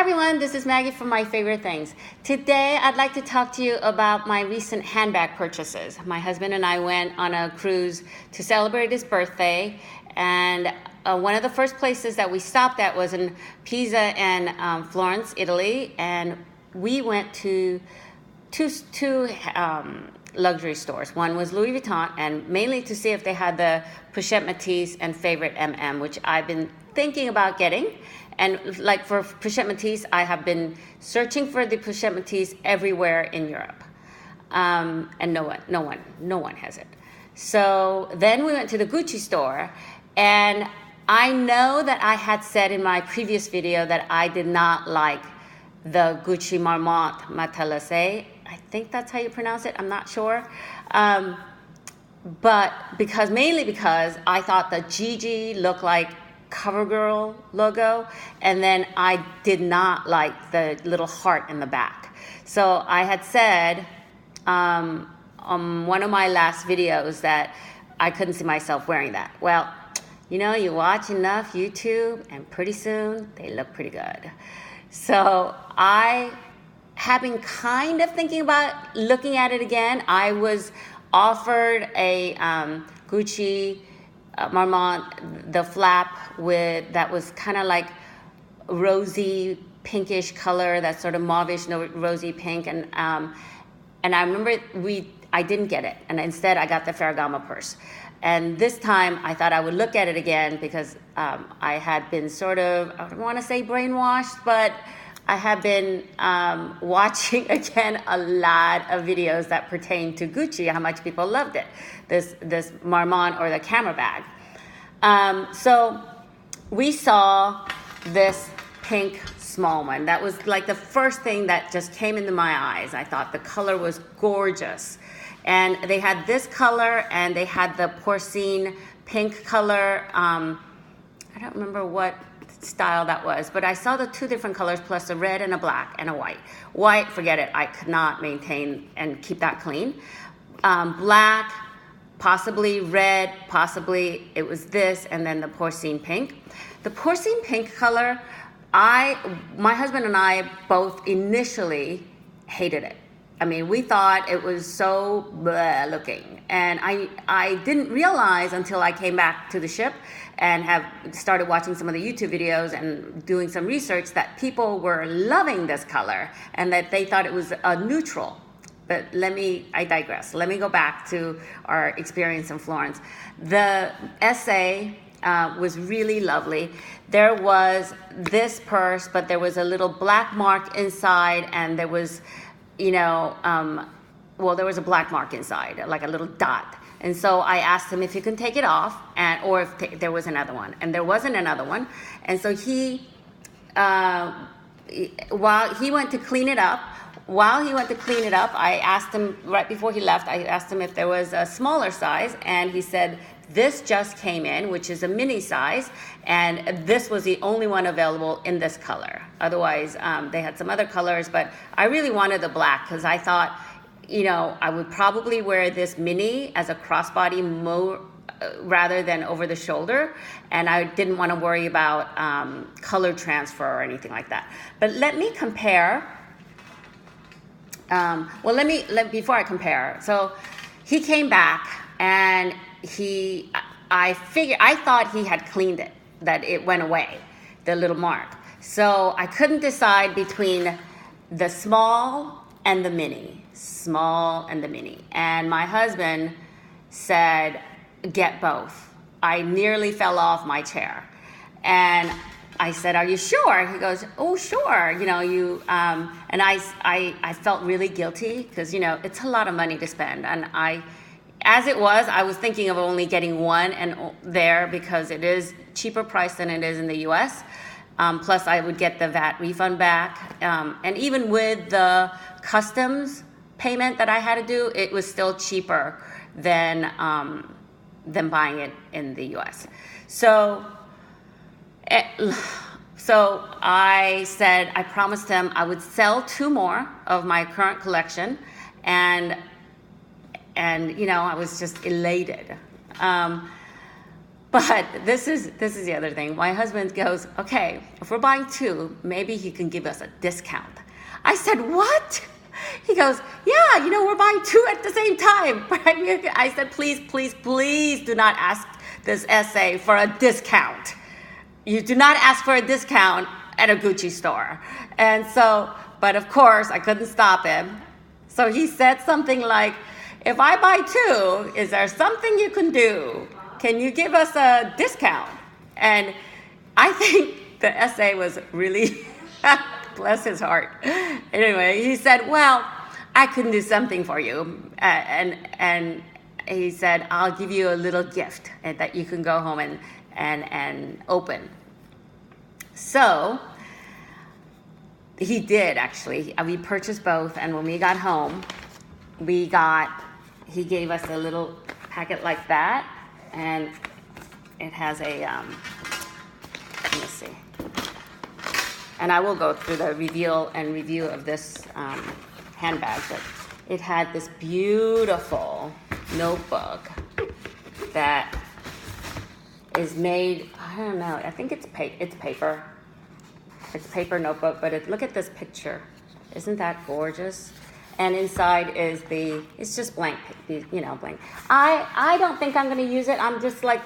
everyone, this is Maggie from My Favorite Things. Today I'd like to talk to you about my recent handbag purchases. My husband and I went on a cruise to celebrate his birthday, and one of the first places that we stopped at was in Pisa and Florence, Italy, and we went to two luxury stores. One was Louis Vuitton, and mainly to see if they had the Pochette Matisse and Favorite MM, which I've been thinking about getting. And like for Pochette Matisse, I have been searching for the Pochette Matisse everywhere in Europe, and no one has it. So then we went to the Gucci store, and I know that I had said in my previous video that I did not like the Gucci Marmont Matelasse. I think that's how you pronounce it. I'm not sure. But mainly because I thought the Gigi looked like CoverGirl logo, and then I did not like the little heart in the back. So I had said on one of my last videos that I couldn't see myself wearing that. Well, you know, you watch enough YouTube and pretty soon they look pretty good. So I have been kind of thinking about looking at it again. I was offered a Gucci Marmont, the flap that was kind of like rosy pinkish color, that sort of mauvish rosy pink, and I remember I didn't get it, and instead I got the Ferragamo purse. And this time I thought I would look at it again because I had been sort of, I don't want to say brainwashed, but I have been watching again a lot of videos that pertain to Gucci, how much people loved it, this Marmont or the camera bag. So we saw this pink small one. That was like the first thing that just came into my eyes. I thought the color was gorgeous. And they had this color and they had the porcine pink color. I don't remember what style that was, but I saw the two different colors plus a red and a black and a white. White, forget it, I could not maintain and keep that clean. Black, possibly red, possibly it was this, and then the porcine pink. The porcine pink color, my husband and I both initially hated it. I mean, we thought it was so bleh looking, and I didn't realize until I came back to the ship and have started watching some of the YouTube videos and doing some research that people were loving this color and that they thought it was a neutral. But I digress. Let me go back to our experience in Florence. The essay was really lovely. There was this purse, but there was a little black mark inside, and there was, there was a black mark inside, like a little dot. And so I asked him if he could take it off, or if there was another one. And there wasn't another one. And so while he went to clean it up, I asked him, right before he left, I asked him if there was a smaller size, and he said, this just came in, which is a mini size, and this was the only one available in this color. Otherwise, they had some other colors, but I really wanted the black because I thought, I would probably wear this mini as a crossbody rather than over the shoulder, and I didn't want to worry about color transfer or anything like that. But let me compare. Before I compare, so he came back and I thought he had cleaned it, that it went away, the little mark. So I couldn't decide between the small and the mini. And my husband said, get both. I nearly fell off my chair. And I said, are you sure? He goes, oh, sure. And I felt really guilty because, it's a lot of money to spend. And I was thinking of only getting one there because it is cheaper price than it is in the US. Plus I would get the VAT refund back. And even with the customs payment that I had to do, it was still cheaper than buying it in the US. So I said, I promised him I would sell 2 more of my current collection, and I was just elated. But this is the other thing. My husband goes, okay, if we're buying 2, maybe he can give us a discount. I said, what? He goes, yeah, we're buying 2 at the same time. I said, please do not ask this essay for a discount. You do not ask for a discount at a Gucci store. And so, but of course, I couldn't stop him. So he said something like, if I buy 2, is there something you can do? Can you give us a discount? And I think the essay was really, bless his heart. Anyway, he said, well, I can do something for you. And he said, I'll give you a little gift that you can go home and open. So he did, actually. We purchased both, and when we got home, he gave us a little packet like that, and it has a, let me see. And I will go through the reveal and review of this handbag, but it had this beautiful notebook that is made, I don't know, I think it's paper. It's paper notebook, but look at this picture. Isn't that gorgeous? And inside is it's just blank, blank. I don't think I'm going to use it. I'm just like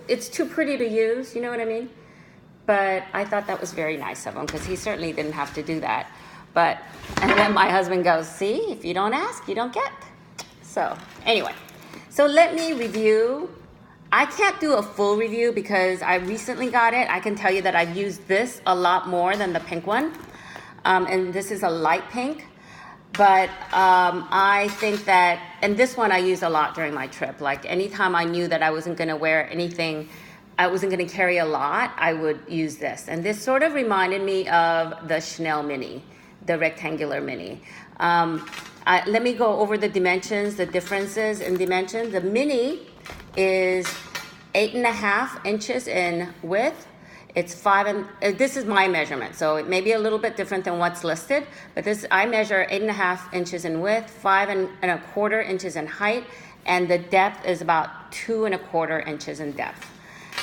it's too pretty to use, you know what I mean? But I thought that was very nice of him, because he certainly didn't have to do that. And then my husband goes, see, if you don't ask, you don't get. So anyway, so let me review. I can't do a full review because I recently got it. I can tell you that I've used this a lot more than the pink one. And this is a light pink. But I think that, and this one I used a lot during my trip. Like anytime I knew that I wasn't going to wear anything, I wasn't going to carry a lot, I would use this. And this sort of reminded me of the Chanel Mini, the rectangular Mini. Let me go over the dimensions, the differences in dimensions. The Mini is 8.5 inches in width. It's 5, this is my measurement, so it may be a little bit different than what's listed, but I measure 8.5 inches in width, 5.25 inches in height, and the depth is about 2.25 inches in depth.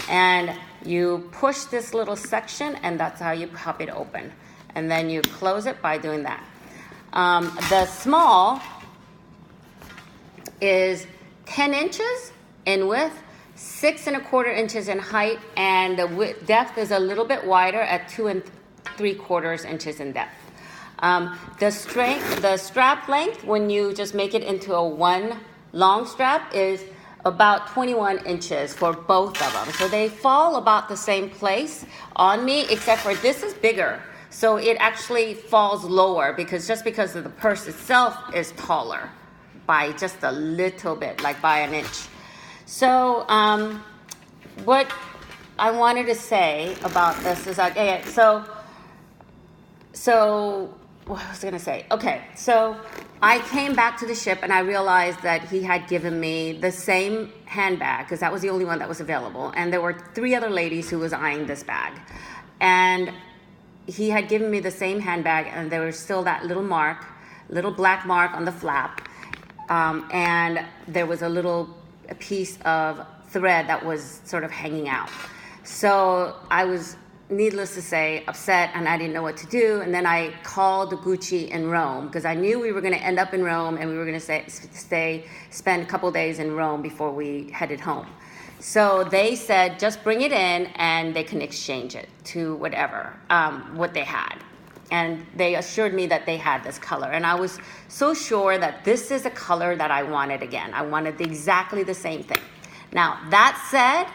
And you push this little section, and that's how you pop it open. And then you close it by doing that. The small is 10 inches in width, 6.25 inches in height, and the depth is a little bit wider at 2.75 inches in depth. The strap length, when you just make it into a one long strap, is about 21 inches for both of them. So they fall about the same place on me, except for this is bigger. So it actually falls lower because the purse itself is taller by just a little bit, like by an inch. So what I wanted to say about this is what was I going to say? Okay, so I came back to the ship and I realized that he had given me the same handbag, because that was the only one that was available. And there were 3 other ladies who was eyeing this bag. And he had given me the same handbag, and there was still that little black mark on the flap. And there was a piece of thread that was sort of hanging out. So I was, needless to say, upset, and I didn't know what to do. And then I called Gucci in Rome, because I knew we were going to end up in Rome, and we were going to spend a couple days in Rome before we headed home. So they said, just bring it in, and they can exchange it to whatever, what they had. And they assured me that they had this color. And I was so sure that this is a color that I wanted again. I wanted exactly the same thing. Now, that said,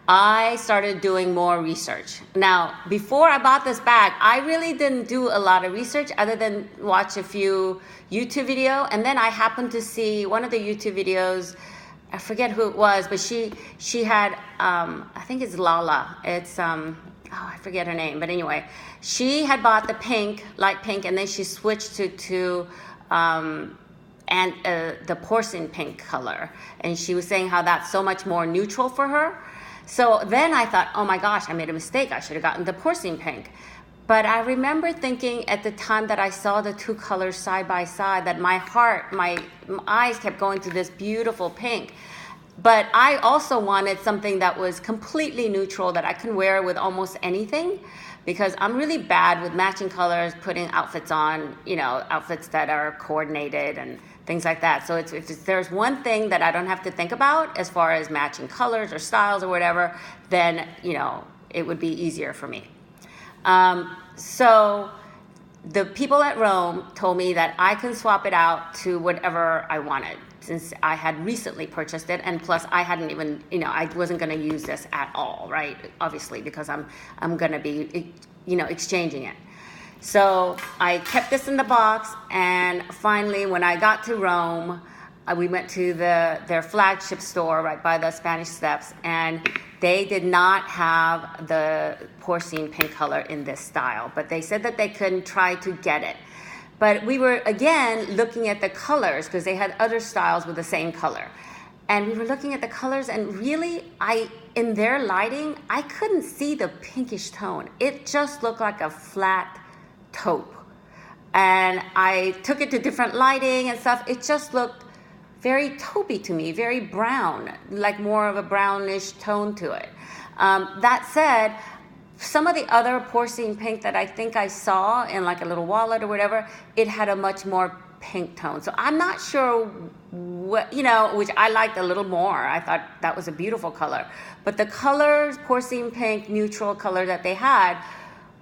I started doing more research. Now, before I bought this bag, I really didn't do a lot of research other than watch a few YouTube videos. And then I happened to see one of the YouTube videos, I forget who it was, but she had, I think it's Lala. It's, I forget her name, but anyway, she had bought the light pink, and then she switched to the porcelain pink color. And she was saying how that's so much more neutral for her. So then I thought, oh my gosh, I made a mistake. I should have gotten the porcelain pink. But I remember thinking at the time that I saw the 2 colors side by side that my eyes kept going to this beautiful pink. But I also wanted something that was completely neutral that I can wear with almost anything, because I'm really bad with matching colors, putting outfits on, outfits that are coordinated and things like that. So if there's one thing that I don't have to think about as far as matching colors or styles or whatever, then, it would be easier for me. So the people at Rome told me that I can swap it out to whatever I wanted, since I had recently purchased it, and plus I hadn't even, I wasn't going to use this at all, right? Obviously, because I'm going to be, exchanging it. So I kept this in the box, and finally, when I got to Rome, we went to their flagship store right by the Spanish Steps, and they did not have the porcine pink color in this style, but they said that they could try to get it. But we were, again, looking at the colors, because they had other styles with the same color. And we were looking at the colors, and really, in their lighting, I couldn't see the pinkish tone. It just looked like a flat taupe. And I took it to different lighting and stuff. It just looked very taupey to me, very brown, like more of a brownish tone to it. That said, some of the other porcine pink that I think I saw in like a little wallet or whatever, it had a much more pink tone. So I'm not sure what, which I liked a little more. I thought that was a beautiful color. But the colors, porcine pink, neutral color that they had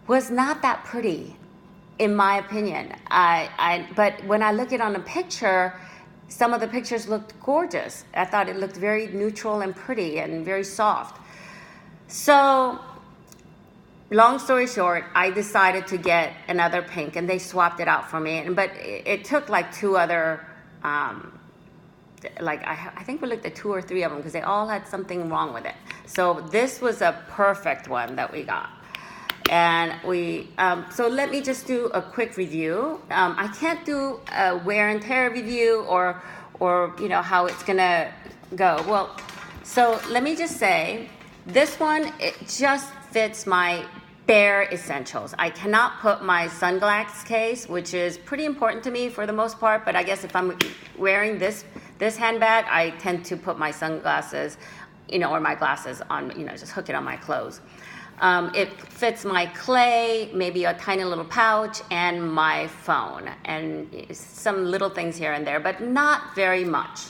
was not that pretty, in my opinion. But when I look at it on a picture, some of the pictures looked gorgeous. I thought it looked very neutral and pretty and very soft. So, long story short, I decided to get another pink, and they swapped it out for me. But it took like two other, I think we looked at 2 or 3 of them, because they all had something wrong with it. So this was a perfect one that we got. And so let me just do a quick review. I can't do a wear and tear review or how it's gonna go. Well, so let me just say, this one, it just fits my bare essentials. I cannot put my sunglass case, which is pretty important to me for the most part, but I guess if I'm wearing this handbag, I tend to put my sunglasses, or my glasses on, just hook it on my clothes. It fits my clay, maybe a tiny little pouch, and my phone, and some little things here and there, but not very much.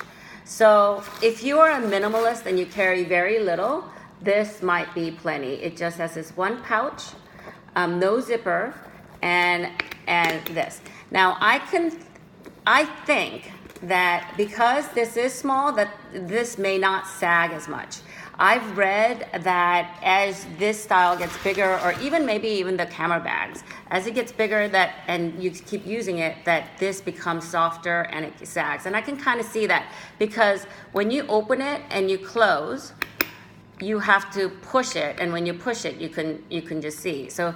So if you are a minimalist and you carry very little, this might be plenty. It just has this one pouch, no zipper, and this. Now I think that because this is small, that this may not sag as much. I've read that as this style gets bigger, or maybe even the camera bags, as it gets bigger and you keep using it, that this becomes softer and it sags. And I can kind of see that, because when you open it and you close, you have to push it, and when you push it, you can just see. So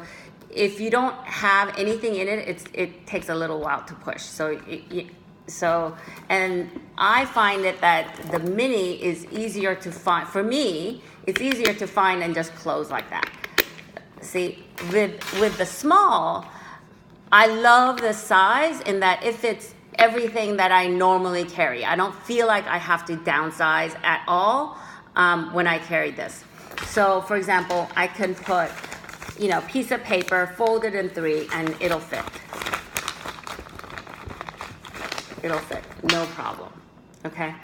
if you don't have anything in it, it takes a little while to push. So, and I find that the mini is easier to find. For me, it's easier to find and just close like that. See, with the small, I love the size in that it fits everything that I normally carry. I don't feel like I have to downsize at all when I carry this. So, for example, I can put, piece of paper, fold it in 3, and it'll fit. It'll fit, no problem, okay?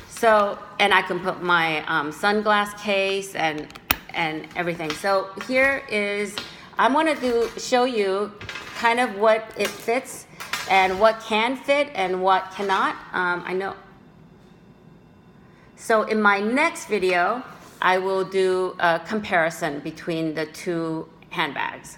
So, and I can put my sunglass case and everything. So here is, I'm gonna show you kind of what it fits and what can fit and what cannot. I know. So in my next video, I will do a comparison between the two handbags.